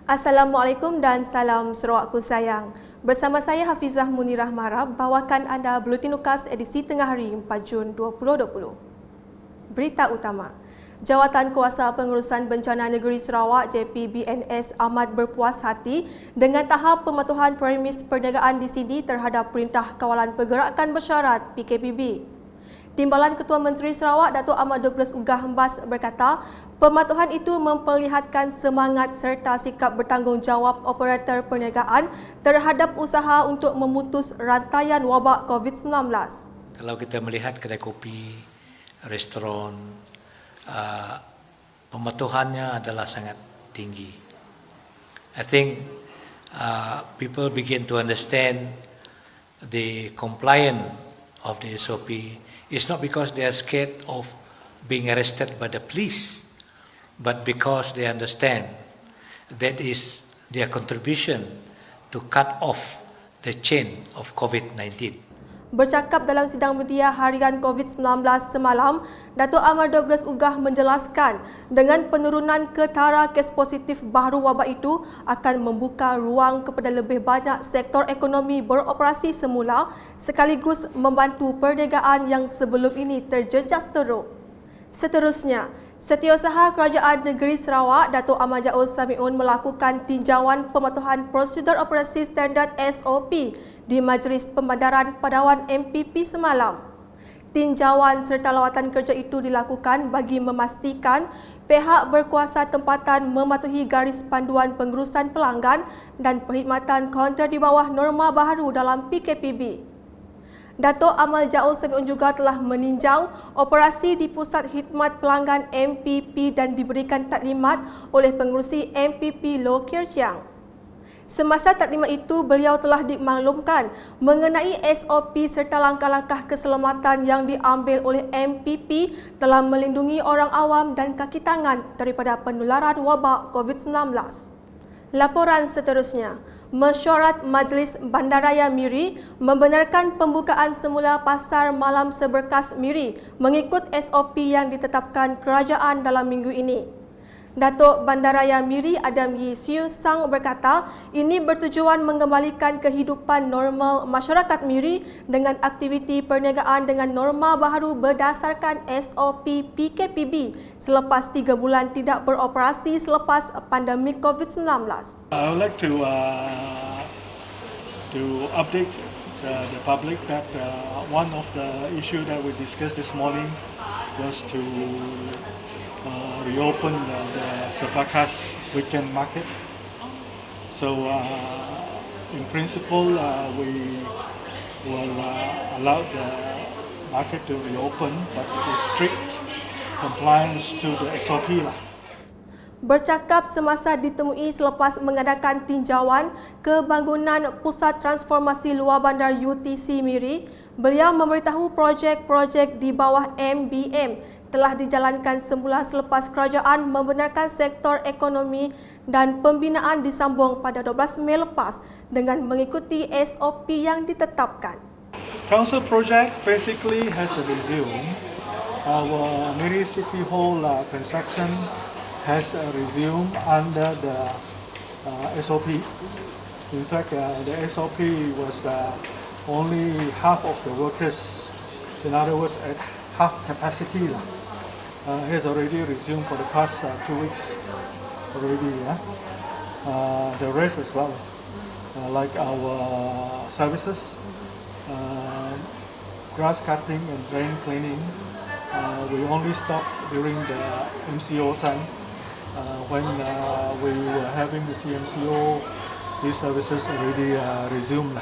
Assalamualaikum dan salam Sarawakku sayang. Bersama saya Hafizah Munirah Marab bawakan anda Buletin Ukas edisi tengah hari 4 Jun 2020. Berita utama. Jawatan Kuasa Pengurusan Bencana Negeri Sarawak JPBNS amat berpuas hati dengan tahap pematuhan premis perniagaan di sini terhadap Perintah Kawalan Pergerakan Bersyarat PKPB. Timbalan Ketua Menteri Sarawak Datuk Ahmad Douglas Ugah Hembas berkata, pematuhan itu memperlihatkan semangat serta sikap bertanggungjawab operator perniagaan terhadap usaha untuk memutus rantaian wabak COVID-19. Kalau kita melihat kedai kopi, restoran, pematuhannya adalah sangat tinggi. I think people begin to understand the compliance of the SOP. It's not because they are scared of being arrested by the police, but because they understand that is their contribution to cut off the chain of COVID-19. Bercakap dalam sidang media harian COVID-19 semalam, Datuk Ahmad Douglas Ugah menjelaskan dengan penurunan ketara kes positif baru wabak itu akan membuka ruang kepada lebih banyak sektor ekonomi beroperasi semula sekaligus membantu perniagaan yang sebelum ini terjejas teruk. Seterusnya, Setiausaha Kerajaan Negeri Sarawak Datuk Ahmad Jaul Samiun melakukan tinjauan pematuhan prosedur operasi standard SOP di Majlis Pembandaran Padawan MPP semalam. Tinjauan serta lawatan kerja itu dilakukan bagi memastikan pihak berkuasa tempatan mematuhi garis panduan pengurusan pelanggan dan perkhidmatan kaunter di bawah norma baharu dalam PKPB. Datuk Amal Jaul Samiun juga telah meninjau operasi di Pusat Khidmat Pelanggan MPP dan diberikan taklimat oleh pengerusi MPP Low Kier Chiang. Semasa taklimat itu, beliau telah dimaklumkan mengenai SOP serta langkah-langkah keselamatan yang diambil oleh MPP dalam melindungi orang awam dan kaki tangan daripada penularan wabak COVID-19. Laporan seterusnya. Mesyuarat Majlis Bandaraya Miri membenarkan pembukaan semula pasar malam seberkas Miri mengikut SOP yang ditetapkan kerajaan dalam minggu ini. Datuk Bandaraya Miri Adam Yee Siu Sang berkata, ini bertujuan mengembalikan kehidupan normal masyarakat Miri dengan aktiviti perniagaan dengan norma baharu berdasarkan SOP PKPB selepas 3 bulan tidak beroperasi selepas pandemik COVID-19. I would like to update the public that one of the issue that we discussed this morning was to reopen the Sepakas weekend market. So in principle we will allow the market to reopen, but with strict compliance to the SOP lah. Bercakap semasa ditemui selepas mengadakan tinjauan kebangunan Pusat Transformasi Luar Bandar UTC Miri, beliau memberitahu projek-projek di bawah MBM telah dijalankan semula selepas kerajaan membenarkan sektor ekonomi dan pembinaan disambung pada 12 Mei lepas dengan mengikuti SOP yang ditetapkan. Council project basically has resumed. Our Miri City Hall construction has resumed under the SOP. In fact, the SOP was only half of the workers. In other words, at half capacity. Has already resumed for the past 2 weeks already. The rest as well, like our services, grass cutting and drain cleaning. We only stopped during the MCO time. When we were having the CMCO, these services already resumed.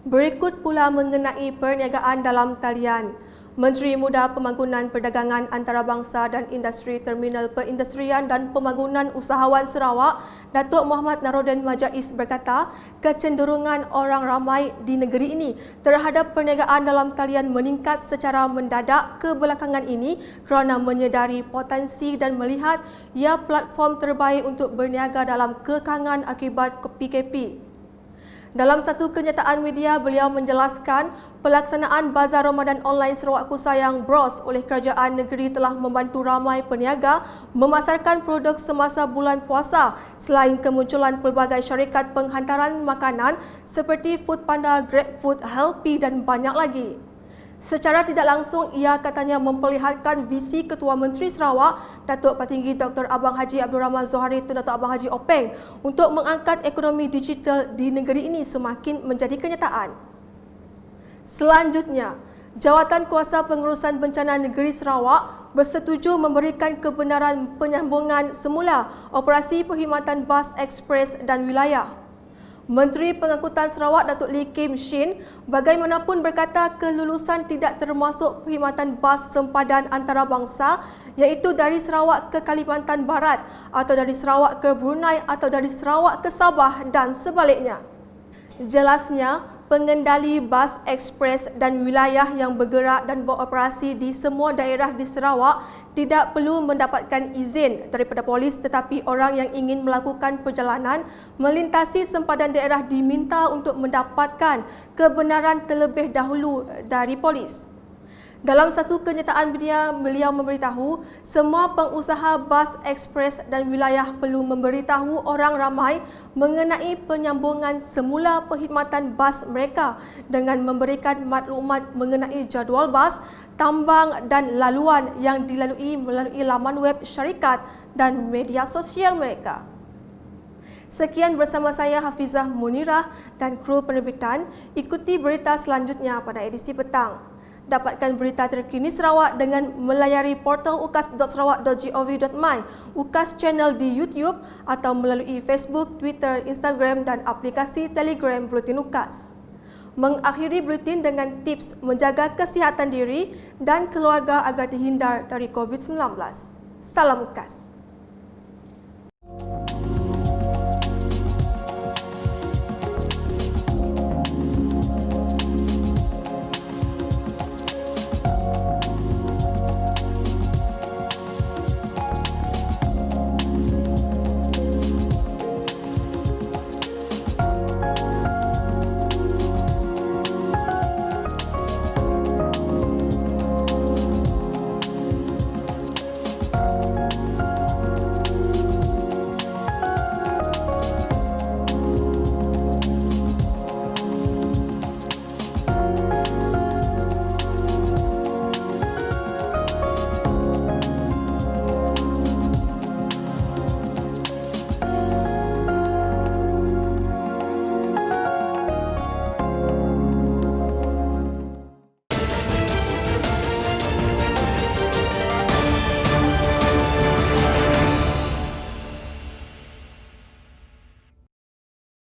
Berikut pula mengenai perniagaan dalam talian. Menteri Muda Pembangunan Perdagangan Antarabangsa dan Industri Terminal Perindustrian dan Pembangunan Usahawan Sarawak, Datuk Muhammad Naruddin Majais berkata, kecenderungan orang ramai di negeri ini terhadap perniagaan dalam talian meningkat secara mendadak kebelakangan ini kerana menyedari potensi dan melihat ia platform terbaik untuk berniaga dalam kekangan akibat PKP. Dalam satu kenyataan media, beliau menjelaskan pelaksanaan Bazar Ramadan Online Sarawak Kusayang BROS oleh kerajaan negeri telah membantu ramai peniaga memasarkan produk semasa bulan puasa selain kemunculan pelbagai syarikat penghantaran makanan seperti Foodpanda, GrabFood, Helpy dan banyak lagi. Secara tidak langsung, ia katanya memperlihatkan visi Ketua Menteri Sarawak, Datuk Patinggi Dr. Abang Haji Abdul Rahman Zohari Tun Datuk Abang Haji Openg untuk mengangkat ekonomi digital di negeri ini semakin menjadi kenyataan. Selanjutnya, Jawatan Kuasa Pengurusan Bencana Negeri Sarawak bersetuju memberikan kebenaran penyambungan semula operasi perkhidmatan bas ekspres dan wilayah. Menteri Pengangkutan Sarawak Datuk Lee Kim Shin bagaimanapun berkata kelulusan tidak termasuk perkhidmatan bas sempadan antarabangsa iaitu dari Sarawak ke Kalimantan Barat atau dari Sarawak ke Brunei atau dari Sarawak ke Sabah dan sebaliknya. Jelasnya, pengendali bas ekspres dan wilayah yang bergerak dan beroperasi di semua daerah di Sarawak tidak perlu mendapatkan izin daripada polis, tetapi orang yang ingin melakukan perjalanan melintasi sempadan daerah diminta untuk mendapatkan kebenaran terlebih dahulu dari polis. Dalam satu kenyataan beliau memberitahu semua pengusaha bas ekspres dan wilayah perlu memberitahu orang ramai mengenai penyambungan semula perkhidmatan bas mereka dengan memberikan maklumat mengenai jadual bas, tambang dan laluan yang dilalui melalui laman web syarikat dan media sosial mereka. Sekian bersama saya Hafizah Munirah dan kru penerbitan. Ikuti berita selanjutnya pada edisi petang. Dapatkan berita terkini Sarawak dengan melayari portal ukas.sarawak.gov.my, UKAS Channel di YouTube atau melalui Facebook, Twitter, Instagram dan aplikasi Telegram Buletin UKAS. Mengakhiri buletin dengan tips menjaga kesihatan diri dan keluarga agar terhindar dari COVID-19. Salam UKAS.